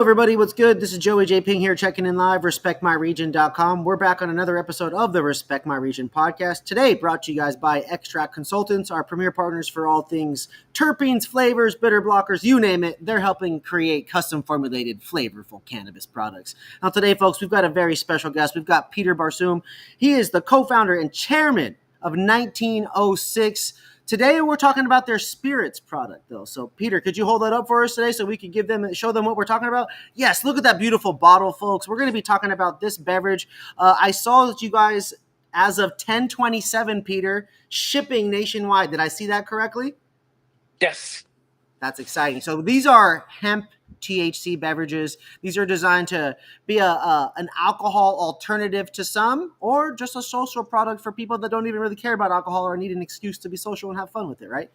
Everybody, what's good? This is Joey J. Ping here, checking in live, respectmyregion.com. We're back on another episode of the Respect My Region podcast. Today, brought to you guys by Extract Consultants, our premier partners for all things terpenes, flavors, bitter blockers, you name it. They're helping create custom formulated, flavorful cannabis products. Now, today, folks, we've got a very special guest. We've got Peter Barsoom. He is the co-founder and chairman of 1906. Today, we're talking about their spirits product, though. So, Peter, could you hold that up for us today so we could show them what we're talking about? Yes, look at that beautiful bottle, folks. We're going to be talking about this beverage. I saw that you guys, as of 10/27, Peter, shipping nationwide. Did I see that correctly? Yes. That's exciting. So these are hemp THC beverages. These are designed to be an alcohol alternative to some, or just a social product for people that don't even really care about alcohol or need an excuse to be social and have fun with it, right?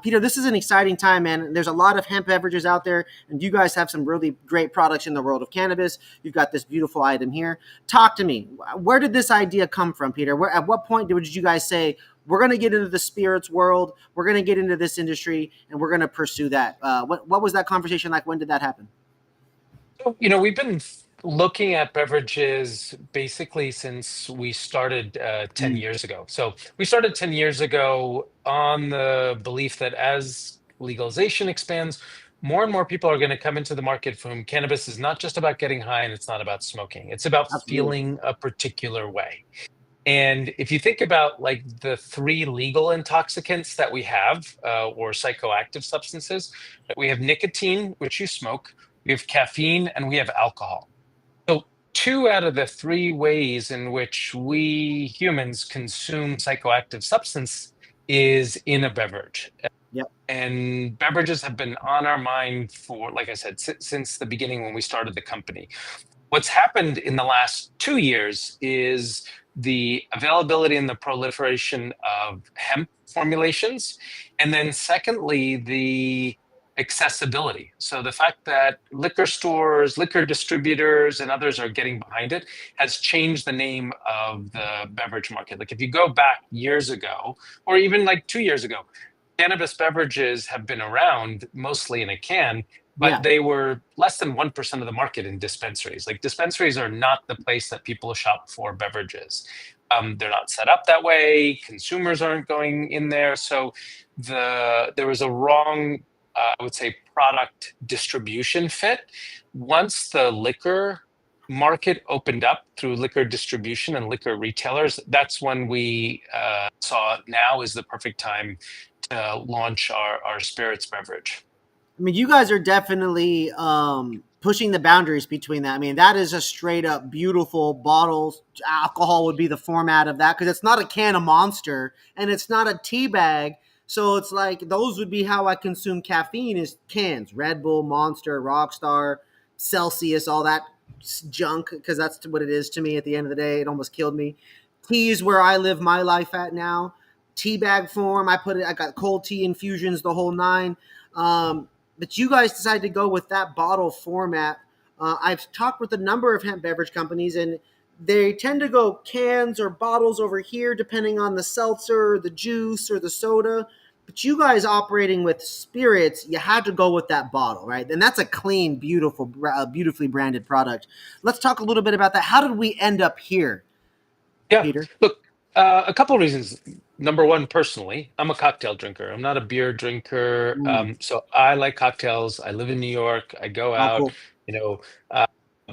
Peter, this is an exciting time, man. There's a lot of hemp beverages out there, and you guys have some really great products in the world of cannabis. You've got this beautiful item here. Talk to me. Where did this idea come from, Peter? At what point did you guys say, we're going to get into the spirits world, we're going to get into this industry, and we're going to pursue that? What was that conversation like? When did that happen? So, we've been looking at beverages basically since we started 10 years ago. So we started 10 years ago on the belief that as legalization expands, more and more people are going to come into the market for whom cannabis is not just about getting high and it's not about smoking. It's about Absolutely. feeling a particular way. And if you think about like the three legal intoxicants that we have, or psychoactive substances, we have nicotine, which you smoke, we have caffeine, and we have alcohol. So two out of the three ways in which we humans consume psychoactive substance is in a beverage. Yep. And beverages have been on our mind for, like I said, since the beginning when we started the company. What's happened in the last 2 years is the availability and the proliferation of hemp formulations. And then secondly, the accessibility. So the fact that liquor stores, liquor distributors, and others are getting behind it has changed the name of the beverage market. Like if you go back years ago, or even like 2 years ago, cannabis beverages have been around mostly in a can, Yeah. but they were less than 1% of the market in dispensaries. Like dispensaries are not the place that people shop for beverages. They're not set up that way. Consumers aren't going in there. So there was a wrong, I would say, product distribution fit. Once the liquor market opened up through liquor distribution and liquor retailers, that's when we saw now is the perfect time to launch our spirits beverage. I mean, you guys are definitely pushing the boundaries between that. I mean, that is a straight up beautiful bottle. Alcohol would be the format of that because it's not a can of Monster and it's not a tea bag. So it's like those would be how I consume caffeine is cans, Red Bull, Monster, Rockstar, Celsius, all that junk because that's what it is to me at the end of the day. It almost killed me. Tea is where I live my life at now. Tea bag form, I got cold tea infusions, the whole nine. But you guys decided to go with that bottle format. I've talked with a number of hemp beverage companies, and they tend to go cans or bottles over here, depending on the seltzer, or the juice, or the soda. But you guys operating with spirits, you had to go with that bottle, right? And that's a clean, beautiful, beautifully branded product. Let's talk a little bit about that. How did we end up here, Yeah, Peter? look, a couple of reasons. Number one, personally, I'm a cocktail drinker. I'm not a beer drinker. So I like cocktails. I live in New York. I go Oh, out, cool. you know, uh,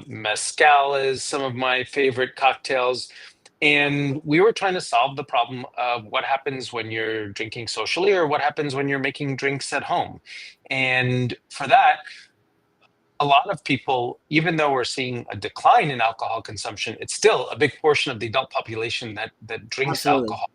mezcal is some of my favorite cocktails. And we were trying to solve the problem of what happens when you're drinking socially or what happens when you're making drinks at home. And for that, a lot of people, even though we're seeing a decline in alcohol consumption, it's still a big portion of the adult population that drinks Absolutely. alcohol.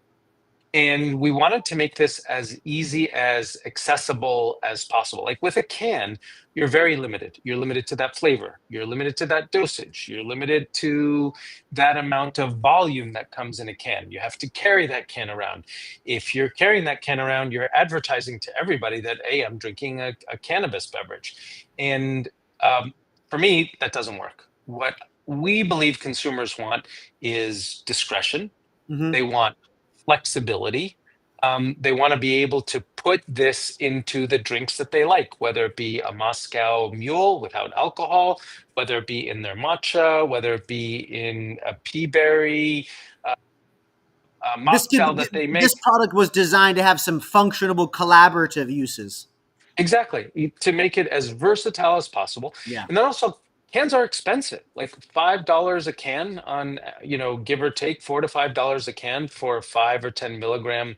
And we wanted to make this as easy as accessible as possible. Like with a can, you're very limited. You're limited to that flavor. You're limited to that dosage. You're limited to that amount of volume that comes in a can. You have to carry that can around. If you're carrying that can around, you're advertising to everybody that, hey, I'm drinking a cannabis beverage. And for me, that doesn't work. What we believe consumers want is discretion. Mm-hmm. They want flexibility. They want to be able to put this into the drinks that they like, whether it be a Moscow Mule without alcohol, whether it be in their matcha, whether it be in a pea berry This could mocktail that they this make. product was designed to have some functional collaborative uses. Exactly, to make it as versatile as possible. Yeah. And then also, cans are expensive, like $5 a can on, give or take $4 to $5 a can for a 5 or 10 milligram.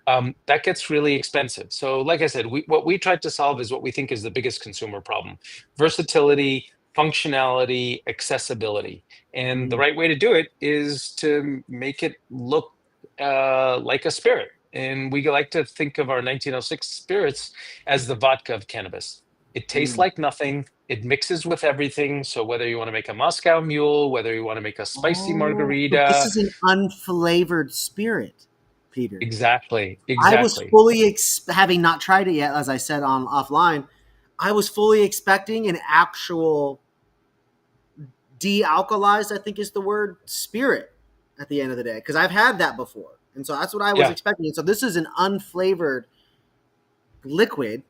That gets really expensive. So, like I said, what we tried to solve is what we think is the biggest consumer problem: versatility, functionality, accessibility. And the Mm. right way to do it is to make it look like a spirit. And we like to think of our 1906 spirits as the vodka of cannabis. It tastes Mm. like nothing. It mixes with everything. So whether you want to make a Moscow Mule, whether you want to make a spicy Oh, so this margarita, is an unflavored spirit, Peter. exactly, I was exactly. fully having not tried it yet, as I said on offline. I was fully expecting an actual de-alkalized, I think is the word, spirit at the end of the day, because I've had that before, and so that's what I was Yeah. expecting. And so this is an unflavored liquid.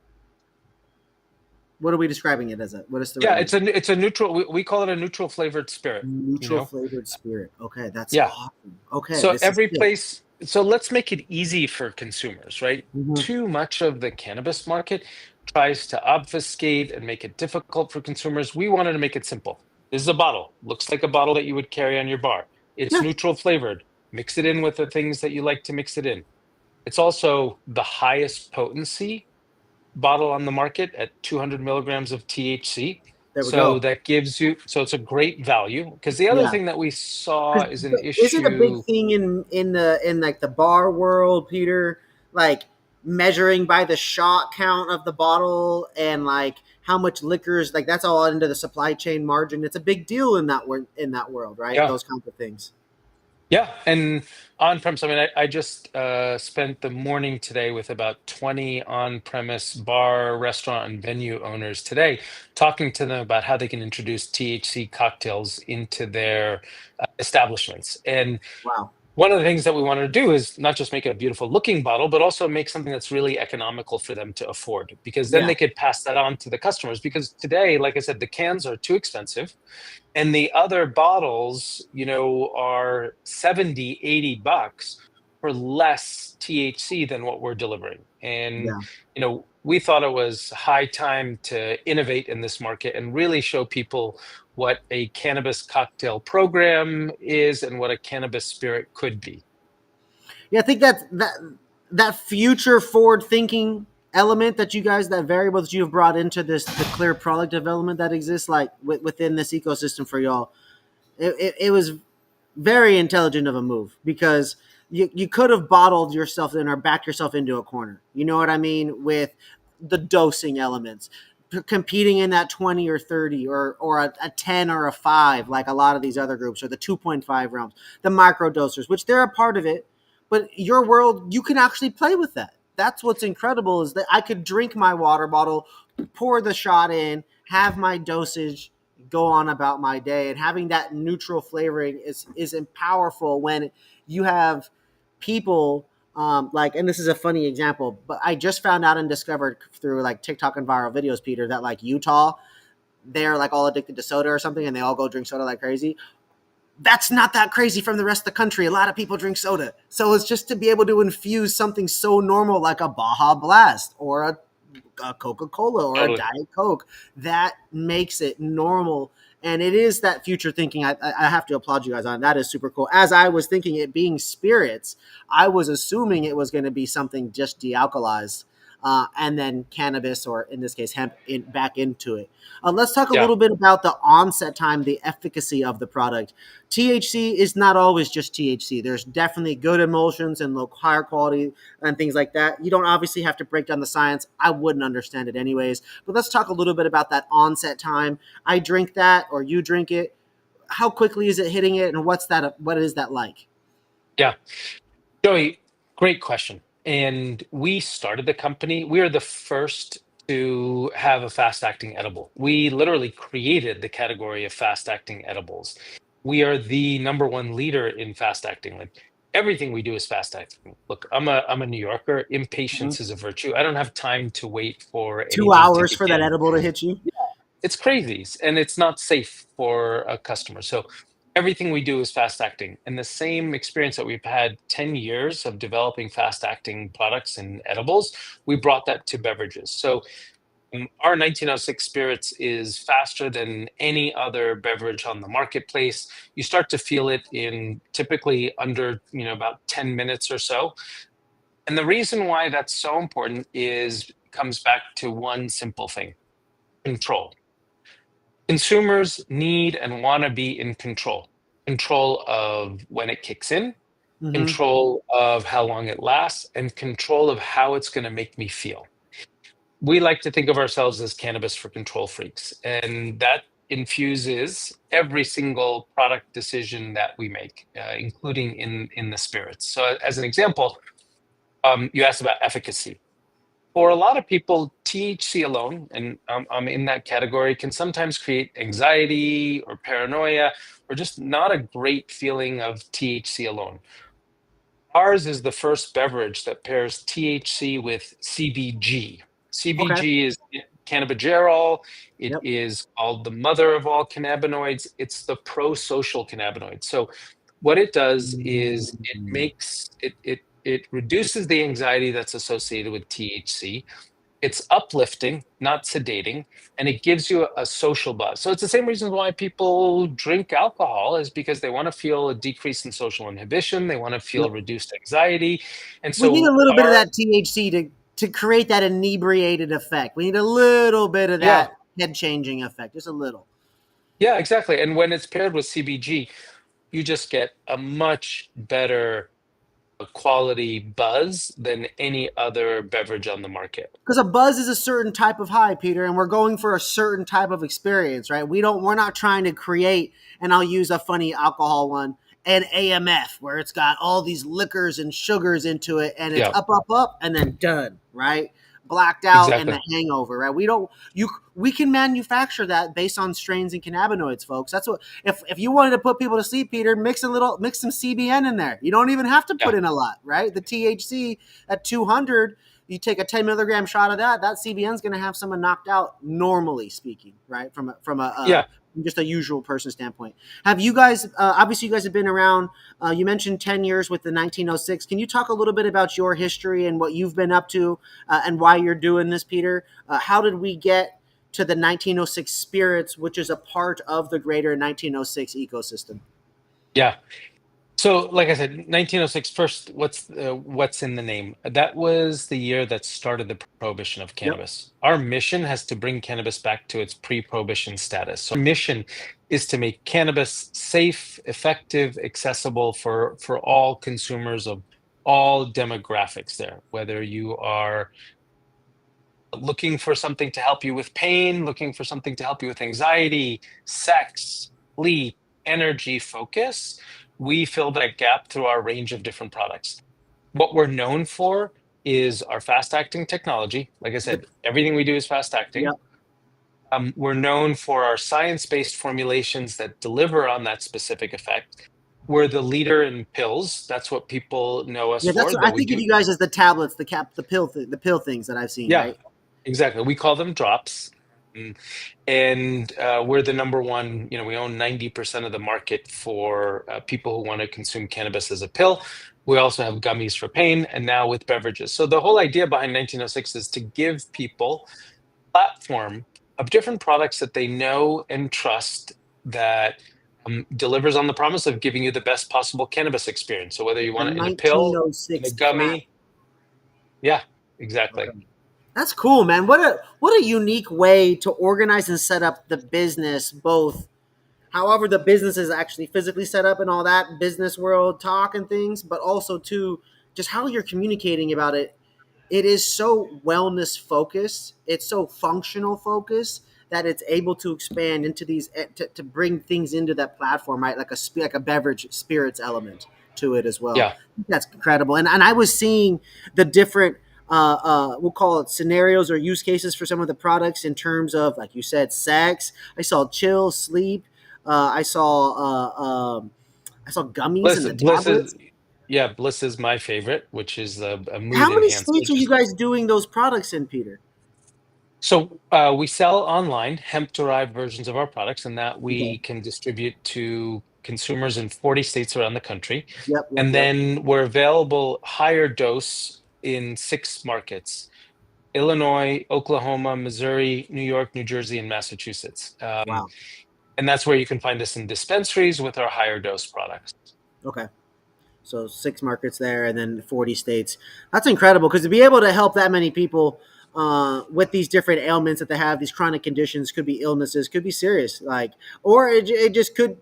What are we describing it as? What is the right Yeah, word? it's a neutral. We call it a neutral flavored spirit. You Neutral know. flavored spirit. Okay, that's Yeah. awesome. Okay, So this is every good. place. So let's make it easy for consumers, right? Mm-hmm. Too much of the cannabis market tries to obfuscate and make it difficult for consumers. We wanted to make it simple. This is a bottle. Looks like a bottle that you would carry on your bar. It's Yeah, neutral flavored. Mix it in with the things that you like to mix it in. It's also the highest potency bottle on the market at 200 milligrams of THC. there we So go. that gives you, so it's a great value. Because the other Yeah. thing that we saw Because is an is it a big issue. thing in like the bar world, Peter? Like measuring by the shot count of the bottle and like how much liquors, like that's all into the supply chain margin. It's a big deal in that world, right? Yeah. Those kinds of things. Yeah. And on premise, I mean, I just spent the morning today with about 20 on premise bar, restaurant, and venue owners today, talking to them about how they can introduce THC cocktails into their establishments. And Wow. one of the things that we wanted to do is not just make a beautiful looking bottle, but also make something that's really economical for them to afford, because then Yeah. they could pass that on to the customers. Because today, like I said, the cans are too expensive, and the other bottles, are 70, $80 for less THC than what we're delivering. And, Yeah. we thought it was high time to innovate in this market and really show people what a cannabis cocktail program is and what a cannabis spirit could be. Yeah, I think that future forward thinking element that you guys, that variable that you have brought into this, the clear product development that exists like within this ecosystem for y'all, it was very intelligent of a move, because you could have bottled yourself in or backed yourself into a corner. You know what I mean? With the dosing elements, competing in that 20 or 30 or a 10 or a 5, like a lot of these other groups, or the 2.5 realms, the micro dosers, which they're a part of it. But your world, you can actually play with that. That's what's incredible, is that I could drink my water bottle, pour the shot in, have my dosage, go on about my day. And having that neutral flavoring is powerful when you have people, like, and this is a funny example, but I just found out and discovered through like TikTok and viral videos, Peter, that like Utah, they're like all addicted to soda or something, and they all go drink soda like crazy. That's not that crazy from the rest of the country. A lot of people drink soda. So it's just to be able to infuse something so normal like a Baja Blast or a Coca-Cola or a Totally. Diet Coke that makes it normal. And it is that future thinking. I have to applaud you guys on that. Is super cool. As I was thinking it being spirits, I was assuming it was going to be something just de-alkalized, and then cannabis, or in this case hemp, back into it. Let's talk a Yeah. little bit about the onset time, the efficacy of the product. THC is not always just THC. There's definitely good emulsions and low higher quality and things like that. You don't obviously have to break down the science. I wouldn't understand it anyways. But let's talk a little bit about that onset time. I drink that, or you drink it. How quickly is it hitting it, and what is that like? Yeah. Joey, great question. And we started the company. We are the first to have a fast acting edible. We literally created the category of fast acting edibles. We are the number one leader in fast acting. Like everything we do is fast acting. Look, I'm a New Yorker. Mhm. Impatience is a virtue. I don't have time to wait for Two anything to hours kick for that in. edible to hit you. It's crazy, and it's not safe for a customer. So everything we do is fast acting. And the same experience that we've had 10 years of developing fast acting products and edibles, we brought that to beverages. So our 1906 spirits is faster than any other beverage on the marketplace. You start to feel it in typically under, about 10 minutes or so. And the reason why that's so important is comes back to one simple thing: control. Consumers need and want to be in control of when it kicks in, Hmm. control of how long it lasts, and control of how it's going to make me feel. We like to think of ourselves as cannabis for control freaks, and that infuses every single product decision that we make, including in the spirits. So, as an example, you asked about efficacy. For a lot of people, THC alone, and I'm in that category, can sometimes create anxiety or paranoia or just not a great feeling of THC alone. Ours is the first beverage that pairs THC with CBG. Okay. CBG is cannabigerol. It Yep. is called the mother of all cannabinoids. It's the pro-social cannabinoid. So what it does is it Mhm. makes it reduces the anxiety that's associated with THC. It's uplifting, not sedating, and it gives you a social buzz. So it's the same reason why people drink alcohol, is because they want to feel a decrease in social inhibition, they want to feel Yep. reduced anxiety. And We need a so little bit of our that THC to create that inebriated effect. We need a little bit of yeah, that head changing effect, just a little. yeah, exactly. And when it's paired with CBG, you just get a much better quality buzz than any other beverage on the market. Because a buzz is a certain type of high, Peter, and we're going for a certain type of experience, right? We're not trying to create, and I'll use a funny alcohol one, an AMF where it's got all these liquors and sugars into it, and it's Yeah, up, and then done, right? Blacked out and exactly. the hangover, right? We can manufacture that based on strains and cannabinoids, folks. That's what if you wanted to put people to sleep, Peter, mix some CBN in there. You don't even have to put Yeah, in a lot, right? The THC at 200, you take a 10 milligram shot of that CBN is going to have someone knocked out, normally speaking, right? yeah. Just a usual person standpoint. Have you guys, obviously, you guys have been around. You mentioned 10 years with the 1906. Can you talk a little bit about your history and what you've been up to and why you're doing this, Peter? How did we get to the 1906 spirits, which is a part of the greater 1906 ecosystem? Yeah. So, like I said, 1906. First, what's in the name? That was the year that started the prohibition of Yep. cannabis. Our mission has to bring cannabis back to its pre-prohibition status. So, our mission is to make cannabis safe, effective, accessible for all consumers of all demographics there, whether you are looking for something to help you with pain, looking for something to help you with anxiety, sex, sleep, energy, focus. We fill that gap through our range of different products. What we're known for is our fast acting technology. Like I The, said, everything we do is fast acting. yep. We're known for our science based formulations that deliver on that specific effect. We're the leader in pills. That's what people know us Yeah, that's for, I that we think of do. you guys as the tablets, the pill things that I've seen, Yeah, right? exactly. We call them drops. Mm. And we're the number one, we own 90% of the market for people who want to consume cannabis as a pill. We also have gummies for pain, and now with beverages. So the whole idea behind 1906 is to give people a platform of different products that they know and trust, that delivers on the promise of giving you the best possible cannabis experience. So whether you The want it in a pill, in a 1906 plat. gummy, yeah, exactly. Okay. That's cool, man. What a unique way to organize and set up the business, both however the business is actually physically set up and all that business world talk and things, but also to just how you're communicating about it. It is so wellness focused, it's so functional focused that it's able to expand into these to bring things into that platform, right? Like a beverage spirits element to it as well. Yeah. That's incredible. And I was seeing the different we'll call it scenarios or use cases for some of the products in terms of, like you said, sex. I saw chill, sleep. I saw I saw gummies and the Listen, tablets. Yeah, Bliss is my favorite, which is a mood How many enhancer. states are you Just guys doing those products in, Peter? so we sell online hemp-derived versions of our products, and that Okay. we can distribute to consumers in 40 states around the country. Yep, yep, And yep. then we're available higher dose in 6 markets: Illinois, Oklahoma, Missouri, New York, New Jersey, and Massachusetts. Wow. And that's where you can find us in dispensaries with our higher dose products. Okay. So 6 markets there, and then 40 states. That's incredible because to be able to help that many people with these different ailments that they have, these chronic conditions, could be illnesses, could be serious, like, or it just could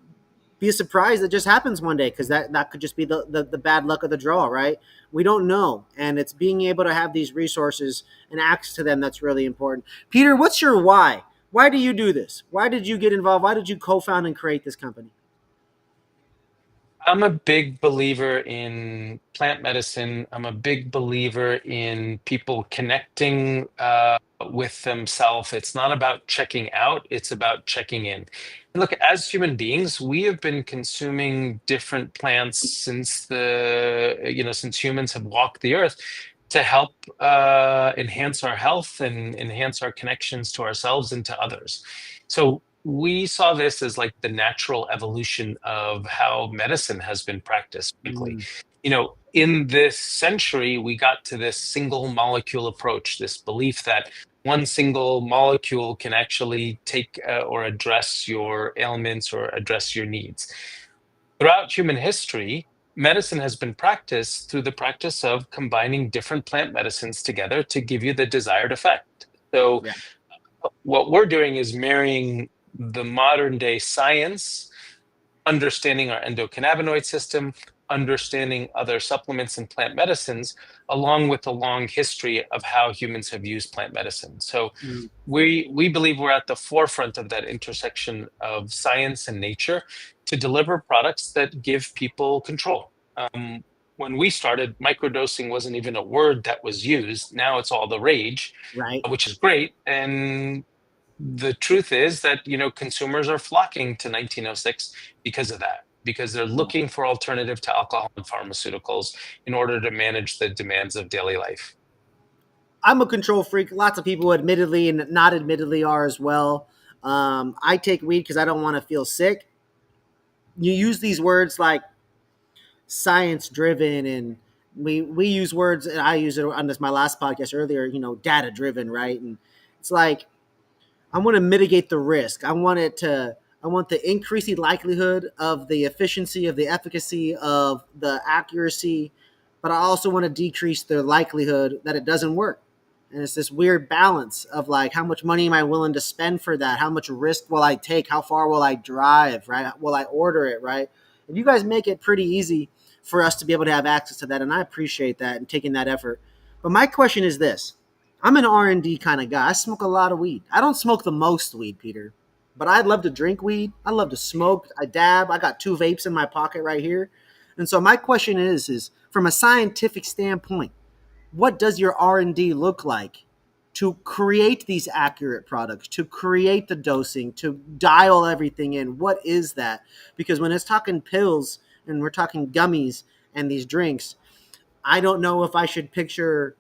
be a surprise that just happens one day because that could just be the bad luck of the draw, right? We don't know, and it's being able to have these resources and access to them that's really important. Peter, what's your why? Why do you do this? Why did you get involved? Why did you co-found and create this company? I'm a big believer in plant medicine. I'm a big believer in people connecting with themselves. It's not about checking out, it's about checking in. And look, as human beings, we have been consuming different plants since since humans have walked the earth to help enhance our health and enhance our connections to ourselves and to others. So we saw this as like the natural evolution of how medicine has been practiced, frankly. Mm, In this century, we got to this single molecule approach, this belief that one single molecule can actually take or address your ailments or address your needs. Throughout human history, medicine has been practiced through the practice of combining different plant medicines together to give you the desired effect. So, yeah, what we're doing is marrying the modern day science, understanding our endocannabinoid system, understanding other supplements and plant medicines, along with a long history of how humans have used plant medicine. So mm, we believe we're at the forefront of that intersection of science and nature to deliver products that give people control. When we started, microdosing wasn't even a word that was used. Now it's all the rage, right. which is great. And the truth is that consumers are flocking to 1906 because of that, because they're Yeah. looking for alternative to alcohol and pharmaceuticals in order to manage the demands of daily life. I'm a control freak. Lots of people, admittedly and not admittedly, are as well. I take weed because I don't want to feel sick. You use these words like science driven, and we use words, and I use it on this my last podcast earlier. Data driven, right? And it's like I want to mitigate the risk. I want the increasing likelihood of the efficiency, of the efficacy, of the accuracy, but I also want to decrease the likelihood that it doesn't work. And it's this weird balance of like, how much money am I willing to spend for that? How much risk will I take? How far will I drive? Right? Will I order it? Right? And you guys make it pretty easy for us to be able to have access to that, and I appreciate that and taking that effort. But my question is this: I'm an R&D kind of guy. I smoke a lot of weed. I don't smoke the most weed, Peter, but I'd love to drink weed. I love to smoke. I dab. I got 2 vapes in my pocket right here. And so my question is from a scientific standpoint, what does your R&D look like to create these accurate products, to create the dosing, to dial everything in? What is that? Because when it's talking pills and we're talking gummies and these drinks, I don't know if I should picture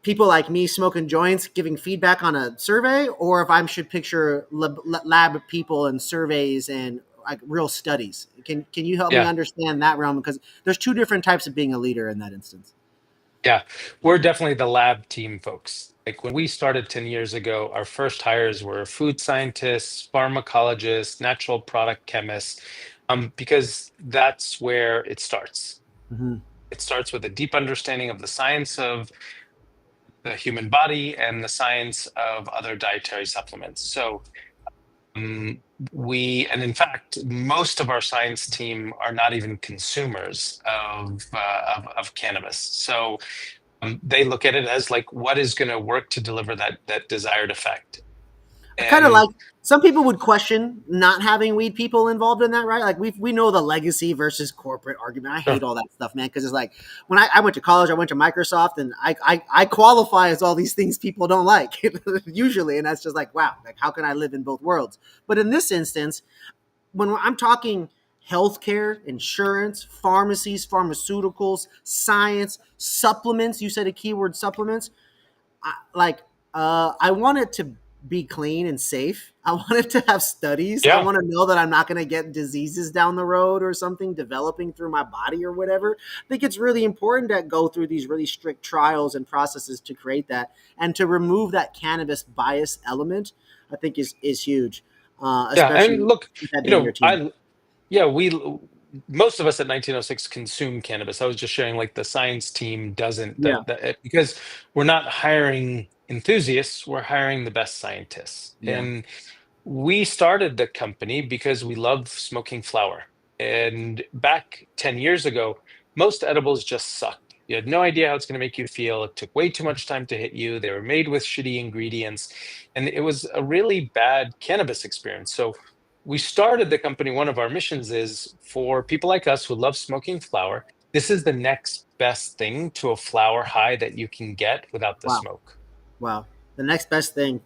people like me smoking joints giving feedback on a survey, or if I should picture lab people and surveys and like real studies. Can you help me Yeah, understand that realm? Because there's two different types of being a leader in that instance. yeah, we're definitely the lab team folks. Like when we started 10 years ago, our first hires were food scientists, pharmacologists, natural product chemists, because that's where it starts. Mm-hmm. It starts with a deep understanding of the science of the human body and the science of other dietary supplements. So um, and in fact, most of our science team are not even consumers of cannabis. So they look at it as like what is going to work to deliver that desired effect. I kind of And like, some people would question not having weed people involved in that, right? Like we know the legacy versus corporate argument. I hate sure, all that stuff, man, because it's like when I went to college, I went to Microsoft, and I qualify as all these things people don't like usually, and that's just like, wow, like how can I live in both worlds? But in this instance, when I'm talking healthcare, insurance, pharmacies, pharmaceuticals, science, supplements. You said a keyword, supplements. Like I want it to be clean and safe. I want it to have studies. I Yeah. want to know that I'm not going to get diseases down the road or something developing through my body or whatever. I think it's really important to go through these really strict trials and processes to create that, and to remove that cannabis bias element. I think is huge, Yeah. And especially look, with that you being your know, team. yeah, most of us at 1906 consume cannabis. I was just sharing like the science team doesn't Yeah, because we're not hiring enthusiasts, we're hiring the best scientists. yeah. And we started the company because we love smoking flower. And back 10 years ago, most edibles just sucked. You had no idea how it's going to make you feel. It took way too much time to hit you. They were made with shitty ingredients. And it was a really bad cannabis experience. So we started the company. One of our missions is for people like us who love smoking flower. This is the next best thing to a flower high that you can get without the Wow. smoke. Wow. The next best thing.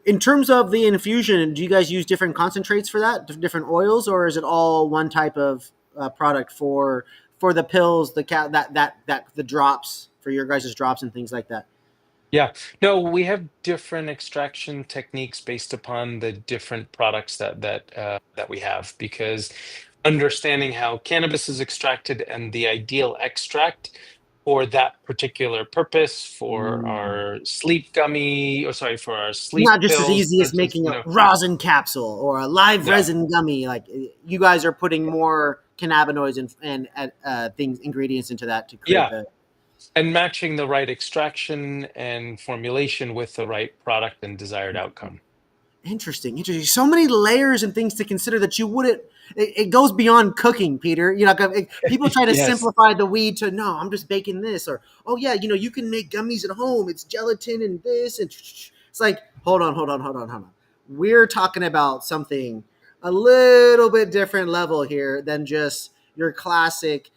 In terms of the infusion, do you guys use different concentrates for that, different oils, or is it all one type of product for the pills, that the drops for your guys' drops and things like that? Yeah, no, we have different extraction techniques based upon the different products that we have, because understanding how cannabis is extracted and the ideal extract for that particular purpose, for Mm. our sleep gummy, or sorry, for our sleep Not just as pills, easy as such as, making a rosin capsule or a live no, resin gummy. Like you guys are putting more cannabinoids and things ingredients into that to create yeah, the. and matching the right extraction and formulation with the right product and desired outcome. Interesting, interesting. So many layers and things to consider that you wouldn't. It goes beyond cooking, Peter. You know, people try to Yes. simplify the weed to no, I'm just baking this, or oh yeah, you can make gummies at home. It's gelatin and this, and it's like hold on. We're talking about something a little bit different level here than just your classic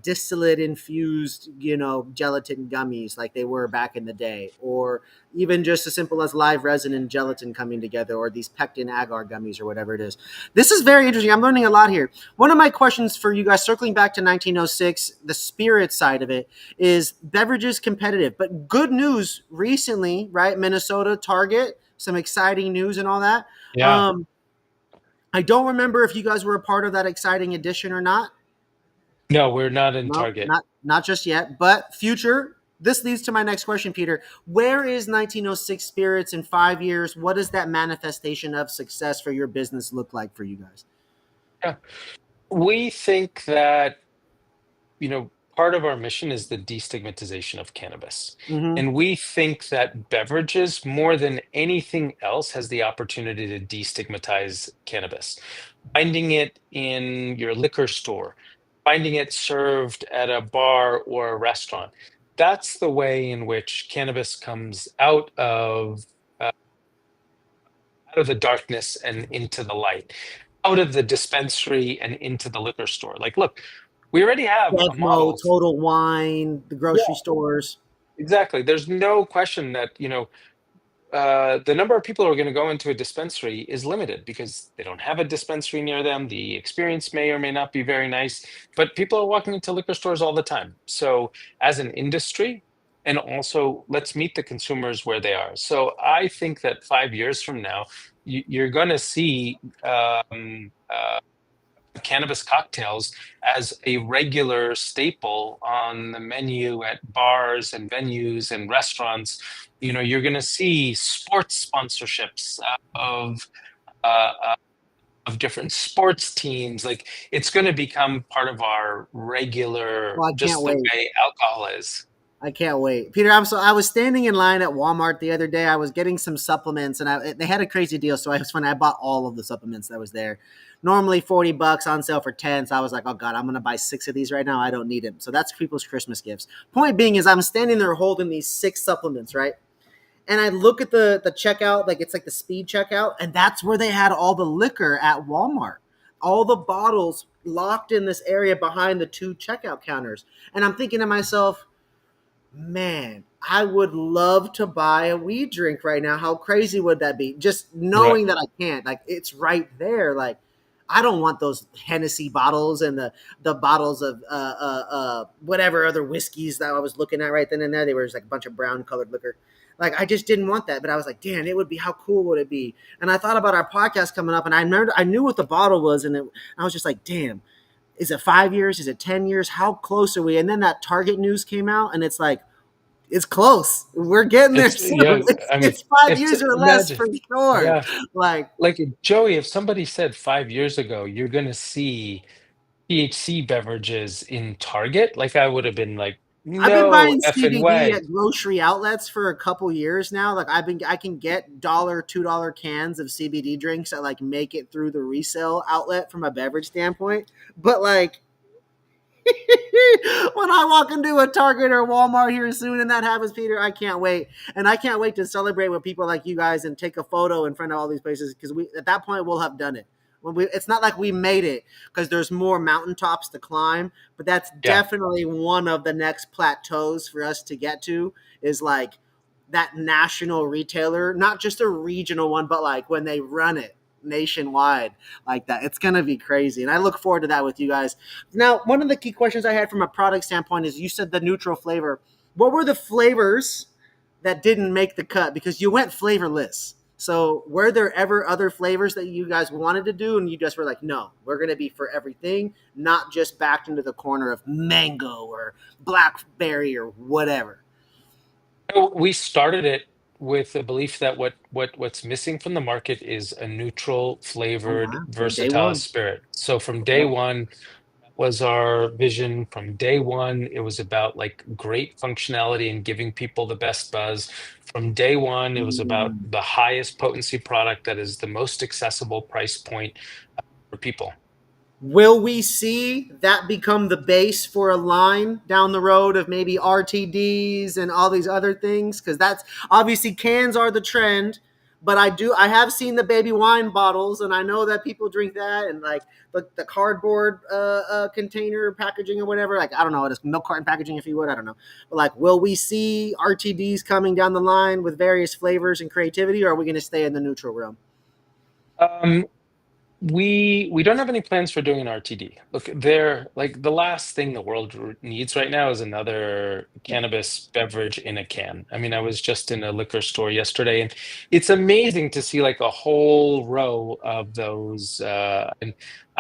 distillate infused, gelatin gummies like they were back in the day, or even just as simple as live resin and gelatin coming together, or these pectin agar gummies, or whatever it is. This is very interesting. I'm learning a lot here. One of my questions for you guys, circling back to 1906, the spirit side of it, is beverages competitive, but good news recently, right? Minnesota, Target, some exciting news and all that. Yeah. Um, I don't remember if you guys were a part of that exciting edition or not. No, we're not in No, Target. not just yet, but future. This leads to my next question, Peter. Where is 1906 Spirits in 5 years? What does that manifestation of success for your business look like for you guys? Yeah. We think that, part of our mission is the destigmatization of cannabis. Mm-hmm. And we think that beverages, more than anything else, has the opportunity to destigmatize cannabis. Finding it in your liquor store, finding it served at a bar or a restaurant. That's the way in which cannabis comes uh, out of the darkness and into the light, out of the dispensary and into the liquor store. Like, look, we already have a Mo, model. Total Wine, the grocery Yeah, stores. exactly. There's no question that, the number of people who are going to go into a dispensary is limited because they don't have a dispensary near them. The experience may or may not be very nice, but people are walking into liquor stores all the time. So, as an industry, and also let's meet the consumers where they are. So, I think that 5 years from now, you're going to see cannabis cocktails as a regular staple on the menu at bars and venues and restaurants. You're going to see sports sponsorships uh, uh, of different sports teams. Like, it's going to become part of our regular, Well, I can't just the wait. way alcohol is. I can't wait, Peter. I was standing in line at Walmart the other day. I was getting some supplements, and they had a crazy deal. So it was funny. I bought all of the supplements that was there. Normally $40 on sale for 10. So I was like, oh god, I'm gonna buy six of these right now. I don't need them. So that's people's Christmas gifts. Point being is I'm standing there holding these six supplements, right? And I look at the checkout, like it's like the speed checkout, and that's where they had all the liquor at Walmart. All the bottles locked in this area behind the two checkout counters. And I'm thinking to myself, Man, I would love to buy a weed drink right now. How crazy would that be? Just Right. knowing that I can't, like it's right there. Like I don't want those Hennessy bottles and the bottles of whatever other whiskeys that I was looking at right then and there. They were just like a bunch of brown colored liquor. Like I just didn't want that, but I was like, damn, it would be how cool would it be? And I thought about our podcast coming up, and I remember I knew what the bottle was, and I was just like, damn, is it 5 years? Is it 10 years? How close are we? And then that Target news came out, and it's like it's close. We're getting there It's soon. yeah. I mean, It's five if years or less imagine, for sure. yeah, Like like Joey, if somebody said 5 years ago you're gonna see THC beverages in Target, like I would have been like, I've been no buying effing CBD way. at grocery outlets for a couple years now. Like I can get $1, $2 cans of CBD drinks that like make it through the resale outlet from a beverage standpoint. But like when I walk into a Target or Walmart here soon and that happens, Peter, I can't wait. And I can't wait to celebrate with people like you guys and take a photo in front of all these places because we at that point we'll have done it. It's not like we made it because there's more mountaintops to climb, but that's Yeah. definitely one of the next plateaus for us to get to is like that national retailer, not just a regional one, but like when they run it nationwide like that. It's going to be crazy. And I look forward to that with you guys. Now, one of the key questions I had from a product standpoint is you said the neutral flavor. What were the flavors that didn't make the cut? Because you went flavorless. So were there ever other flavors that you guys wanted to do and you just were like, no, we're going to be for everything, not just backed into the corner of mango or blackberry or whatever? So we started it with the belief that what's missing from the market is a neutral, Oh, flavored, wow. From day versatile one. spirit. So from day one was our vision. From day one, it was about like great functionality and giving people the best buzz. From day one, it was about Mm. the highest potency product that is the most accessible price point for people. Will we see that become the base for a line down the road of maybe RTDs and all these other things? Because that's obviously cans are the trend, but I have seen the baby wine bottles, and I know that people drink that and like the cardboard container packaging or whatever. Like I don't know, it's milk carton packaging if you would. I don't know, but like, will we see RTDs coming down the line with various flavors and creativity, or are we going to stay in the neutral realm? Um, we don't have any plans for doing an RTD. Look, they're like the last thing the world needs right now is another cannabis beverage in a can. I mean, I was just in a liquor store yesterday, and it's amazing to see like a whole row of those. And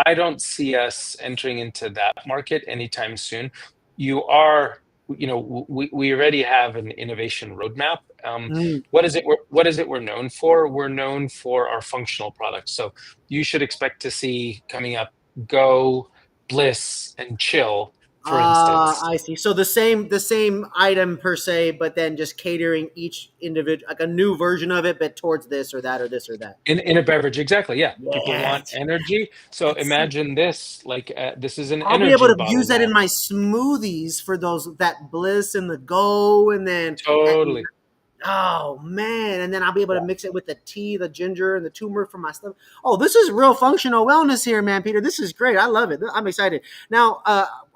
I don't see us entering into that market anytime soon. You are, we already have an innovation roadmap. Mm. What is it we're known for? We're known for our functional products. So you should expect to see coming up Go, Bliss, and Chill, for instance. I see. So the same item per se, but then just catering each individual like a new version of it, but towards this or that or this or that. In a beverage, exactly. Yeah. People want Yes, energy. So that's sick. imagine this like this is an I'll be able energy to bottle use that in now. my smoothies for those that bliss and the go, and then at Totally. oh man, and then I'll be able to Yeah. mix it with the tea, the ginger, and the turmeric for my stomach. Oh, this is real functional wellness here, man, Peter. This is great. I love it. I'm excited. Now,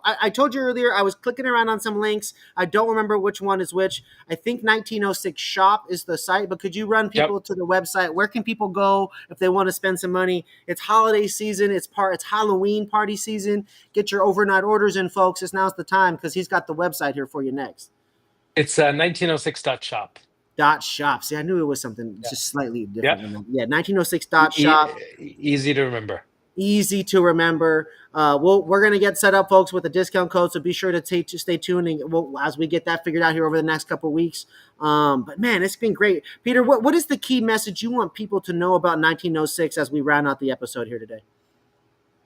I told you earlier I was clicking around on some links. I don't remember which one is which. I think 1906 Shop is the site, but could you run Yep. people to the website? Where can people go if they want to spend some money? It's holiday season. It's Halloween party season. Get your overnight orders in, folks. It's now's the time because he's got the website here for you next. It's 1906.shop. Dot shop. See, I knew it was something Yeah. just slightly Yeah. different than that. Yeah, 1906 dot shop. Easy to remember. Easy to remember. We're gonna get set up, folks, with a discount code. So be sure to stay tuned, and as we get that figured out here over the next couple of weeks. But man, it's been great, Peter. What is the key message you want people to know about 1906 as we round out the episode here today?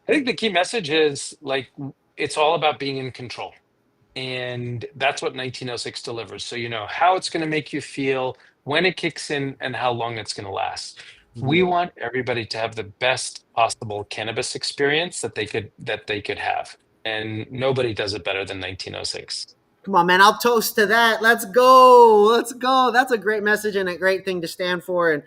I think the key message is like it's all about being in control. And that's what 1906 delivers. So you know how it's going to make you feel, when it kicks in, and how long it's going to last. We Yeah. want everybody to have the best possible cannabis experience that they could have. And nobody does it better than 1906. Come on, man. I'll toast to that. Let's go. Let's go. That's a great message and a great thing to stand for. And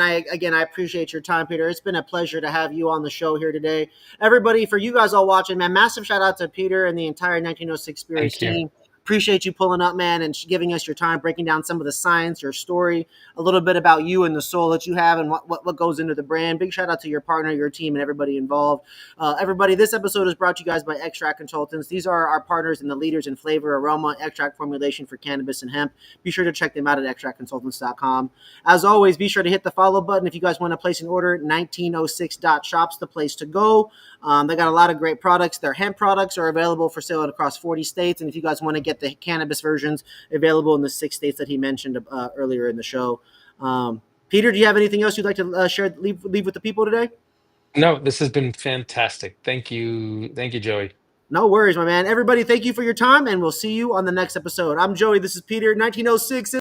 I appreciate your time, Peter. It's been a pleasure to have you on the show here today. Everybody, for you guys all watching, man, massive shout out to Peter and the entire 1906 Spirits Thank you. team. appreciate you pulling up, man, and giving us your time, breaking down some of the science, your story, a little bit about you and the soul that you have and what goes into the brand. Big shout out to your partner, your team, and everybody involved. Everybody, this episode is brought to you guys by Extract Consultants. These are our partners and the leaders in flavor, aroma, extract formulation for cannabis and hemp. Be sure to check them out at extractconsultants.com. As always, be sure to hit the follow button if you guys want to place an order. 1906.shop's the place to go. They got a lot of great products. Their hemp products are available for sale across 40 states. And if you guys want to get the cannabis versions, available in the 6 states that he mentioned earlier in the show. Peter, do you have anything else you'd like to leave with the people today? No, this has been fantastic. Thank you. Thank you, Joey. No worries, my man. Everybody, thank you for your time, and we'll see you on the next episode. I'm Joey. This is Peter, 1906.